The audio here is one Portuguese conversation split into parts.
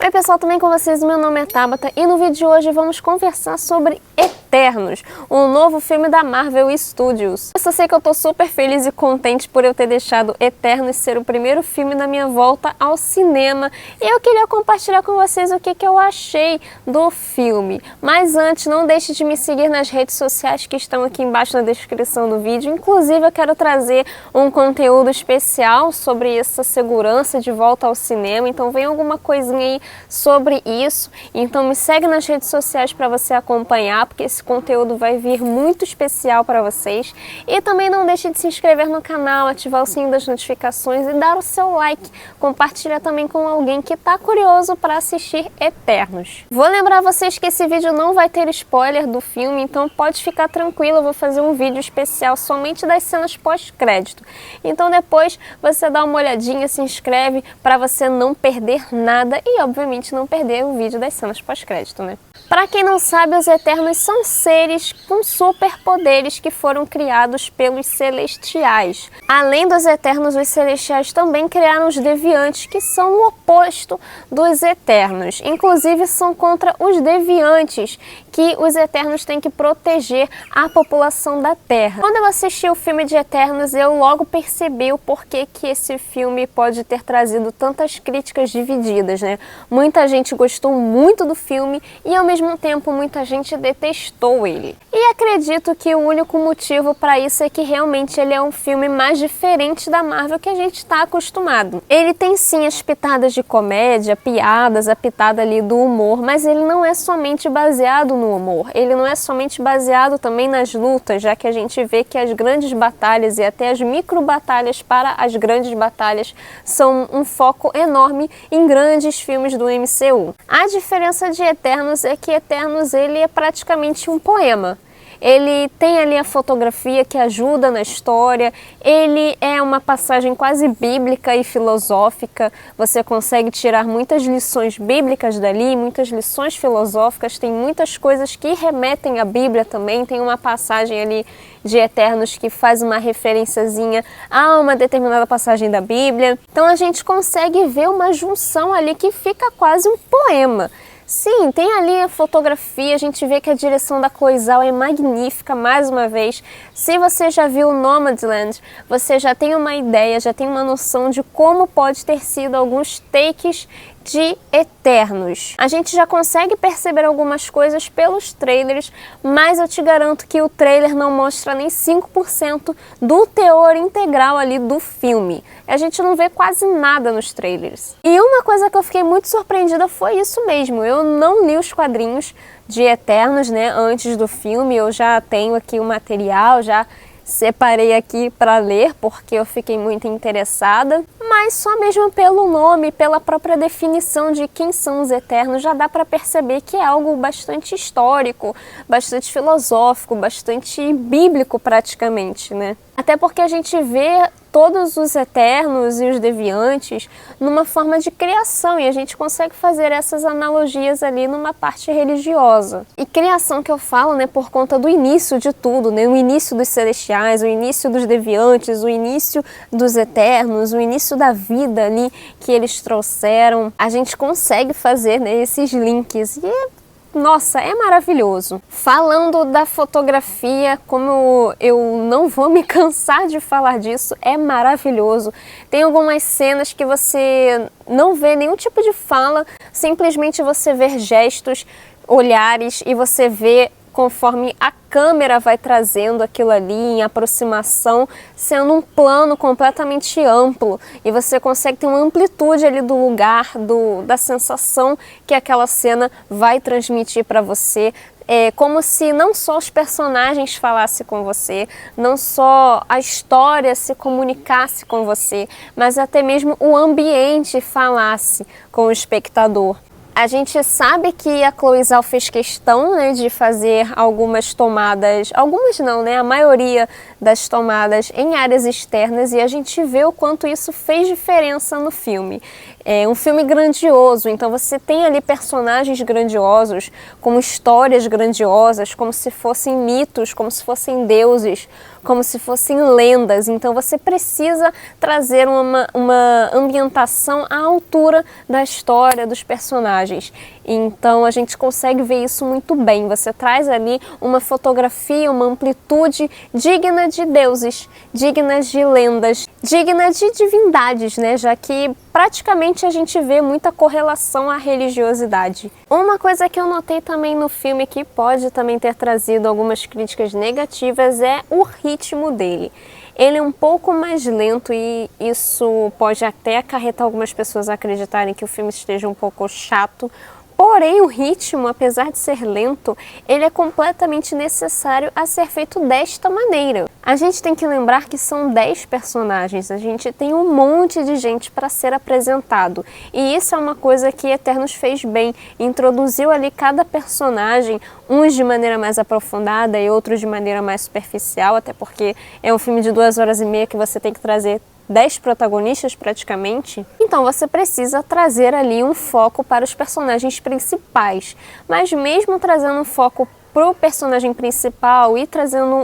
Oi pessoal, tudo bem com vocês? Meu nome é Tabata e no vídeo de hoje vamos conversar sobre Eternos, um novo filme da Marvel Studios. Eu só sei que eu tô super feliz e contente por eu ter deixado Eternos ser o primeiro filme da minha volta ao cinema e eu queria compartilhar com vocês o que eu achei do filme. Mas antes, não deixe de me seguir nas redes sociais que estão aqui embaixo na descrição do vídeo. Inclusive eu quero trazer um conteúdo especial sobre essa segurança de volta ao cinema, então vem alguma coisinha aí sobre isso, então me segue nas redes sociais para você acompanhar, porque esse conteúdo vai vir muito especial para vocês. E também não deixe de se inscrever no canal, ativar o sininho das notificações e dar o seu like. Compartilha também com alguém que está curioso para assistir Eternos. Vou lembrar vocês que esse vídeo não vai ter spoiler do filme, então pode ficar tranquilo, eu vou fazer um vídeo especial somente das cenas pós-crédito. Então depois você dá uma olhadinha, se inscreve para você não perder nada e obviamente não perder o vídeo das cenas pós-crédito, né? Para quem não sabe, os Eternos são seres com superpoderes que foram criados pelos Celestiais. Além dos Eternos, os Celestiais também criaram os Deviantes, que são o oposto dos Eternos. Inclusive, são contra os Deviantes que os Eternos têm que proteger a população da Terra. Quando eu assisti o filme de Eternos, eu logo percebi o porquê que esse filme pode ter trazido tantas críticas divididas, né? Muita gente gostou muito do filme e ao mesmo tempo muita gente detestou ele. E acredito que o único motivo para isso é que realmente ele é um filme mais diferente da Marvel que a gente está acostumado. Ele tem sim as pitadas de comédia, piadas, a pitada ali do humor, mas ele não é somente baseado no humor. Ele não é somente baseado também nas lutas, já que a gente vê que as grandes batalhas e até as micro batalhas para as grandes batalhas são um foco enorme em grandes filmes do MCU. A diferença de Eternos é que Eternos ele é praticamente um poema. Ele tem ali a fotografia que ajuda na história, ele é uma passagem quase bíblica e filosófica, você consegue tirar muitas lições bíblicas dali, muitas lições filosóficas, tem muitas coisas que remetem à Bíblia também, tem uma passagem ali de Eternos que faz uma referenciazinha a uma determinada passagem da Bíblia, então a gente consegue ver uma junção ali que fica quase um poema. Sim, tem ali a fotografia, a gente vê que a direção da Chloe Zhao é magnífica, mais uma vez. Se você já viu Nomadland, você já tem uma ideia, já tem uma noção de como pode ter sido alguns takes de Eternos. A gente já consegue perceber algumas coisas pelos trailers, mas eu te garanto que o trailer não mostra nem 5% do teor integral ali do filme. A gente não vê quase nada nos trailers. E uma coisa que eu fiquei muito surpreendida foi isso mesmo. Eu não li os quadrinhos de Eternos, né, antes do filme. Eu já tenho aqui o material, já separei aqui para ler porque eu fiquei muito interessada, mas só mesmo pelo nome, pela própria definição de quem são os Eternos, já dá para perceber que é algo bastante histórico, bastante filosófico, bastante bíblico praticamente, né? Até porque a gente vê todos os Eternos e os Deviantes numa forma de criação e a gente consegue fazer essas analogias ali numa parte religiosa. E criação que eu falo, né, por conta do início de tudo, né, o início dos Celestiais, o início dos Deviantes, o início dos Eternos, o início da vida ali que eles trouxeram. A gente consegue fazer, né, esses links e nossa, é maravilhoso. Falando da fotografia, como eu não vou me cansar de falar disso, é maravilhoso. Tem algumas cenas que você não vê nenhum tipo de fala, simplesmente você vê gestos, olhares e você vê conforme a câmera vai trazendo aquilo ali em aproximação, sendo um plano completamente amplo e você consegue ter uma amplitude ali do lugar, da sensação que aquela cena vai transmitir para você. É como se não só os personagens falassem com você, não só a história se comunicasse com você, mas até mesmo o ambiente falasse com o espectador. A gente sabe que a Chloe Zhao fez questão, né, de fazer algumas tomadas, algumas não, né, a maioria das tomadas em áreas externas e a gente vê o quanto isso fez diferença no filme. É um filme grandioso, então você tem ali personagens grandiosos, como histórias grandiosas, como se fossem mitos, como se fossem deuses, como se fossem lendas, então você precisa trazer uma ambientação à altura da história dos personagens. Então a gente consegue ver isso muito bem, você traz ali uma fotografia, uma amplitude digna de deuses, digna de lendas, digna de divindades, né? Já que praticamente a gente vê muita correlação à religiosidade. Uma coisa que eu notei também no filme que pode também ter trazido algumas críticas negativas é o ritmo dele. Ele é um pouco mais lento e isso pode até acarretar algumas pessoas a acreditarem que o filme esteja um pouco chato. Porém, o ritmo, apesar de ser lento, ele é completamente necessário a ser feito desta maneira. A gente tem que lembrar que são 10 personagens, a gente tem um monte de gente para ser apresentado. E isso é uma coisa que Eternos fez bem, introduziu ali cada personagem, uns de maneira mais aprofundada e outros de maneira mais superficial, até porque é um filme de 2 horas e meia que você tem que trazer 10 protagonistas praticamente, então você precisa trazer ali um foco para os personagens principais. Mas mesmo trazendo um foco para o personagem principal e trazendo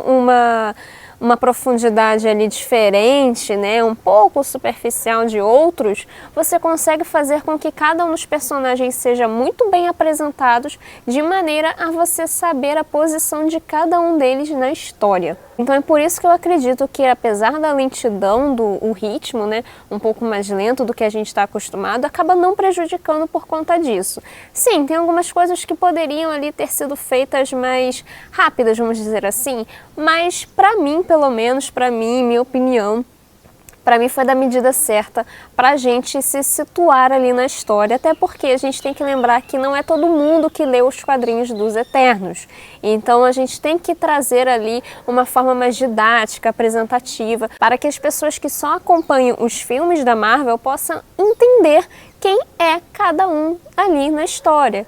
uma profundidade ali diferente, né, um pouco superficial de outros, você consegue fazer com que cada um dos personagens seja muito bem apresentados de maneira a você saber a posição de cada um deles na história. Então é por isso que eu acredito que, apesar da lentidão do ritmo, né, um pouco mais lento do que a gente está acostumado, acaba não prejudicando por conta disso. Sim, tem algumas coisas que poderiam ali ter sido feitas mais rápidas, vamos dizer assim, mas para mim, pelo menos para mim, minha opinião, para mim foi da medida certa para a gente se situar ali na história, até porque a gente tem que lembrar que não é todo mundo que lê os quadrinhos dos Eternos. Então a gente tem que trazer ali uma forma mais didática, apresentativa, para que as pessoas que só acompanham os filmes da Marvel possam entender quem é cada um ali na história,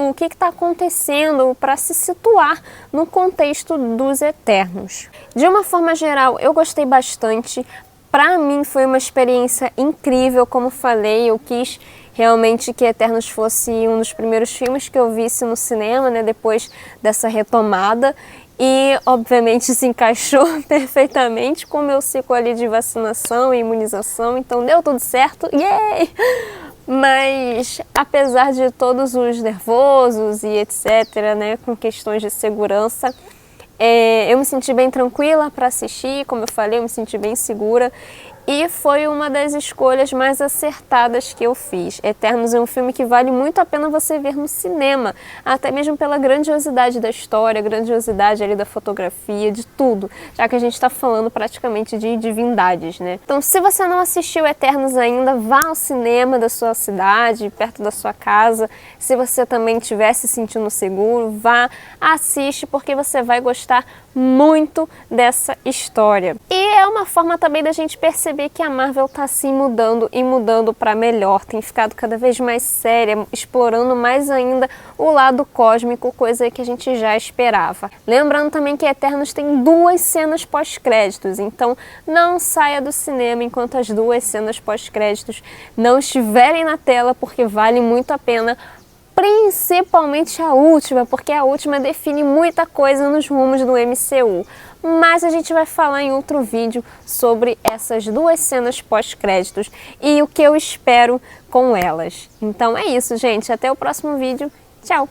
o que está acontecendo, para se situar no contexto dos Eternos. De uma forma geral, eu gostei bastante. Para mim foi uma experiência incrível, como falei, eu quis realmente que Eternos fosse um dos primeiros filmes que eu visse no cinema, né, depois dessa retomada. E, obviamente, se encaixou perfeitamente com o meu ciclo ali de vacinação e imunização, então deu tudo certo, yay! Mas, apesar de todos os nervosos e etc, né, com questões de segurança, eu me senti bem tranquila para assistir, como eu falei, eu me senti bem segura. E foi uma das escolhas mais acertadas que eu fiz. Eternos é um filme que vale muito a pena você ver no cinema, até mesmo pela grandiosidade da história, grandiosidade ali da fotografia, de tudo, já que a gente está falando praticamente de divindades, né? Então, se você não assistiu Eternos ainda, vá ao cinema da sua cidade, perto da sua casa. Se você também estiver se sentindo seguro, vá, assiste, porque você vai gostar muito dessa história. E é uma forma também da gente perceber que a Marvel está assim mudando e mudando para melhor, tem ficado cada vez mais séria, explorando mais ainda o lado cósmico, coisa que a gente já esperava. Lembrando também que Eternos tem 2 cenas pós-créditos, então não saia do cinema enquanto as 2 cenas pós-créditos não estiverem na tela, porque vale muito a pena. Principalmente a última, porque a última define muita coisa nos rumos do MCU. Mas a gente vai falar em outro vídeo sobre essas 2 cenas pós-créditos e o que eu espero com elas. Então é isso, gente. Até o próximo vídeo. Tchau!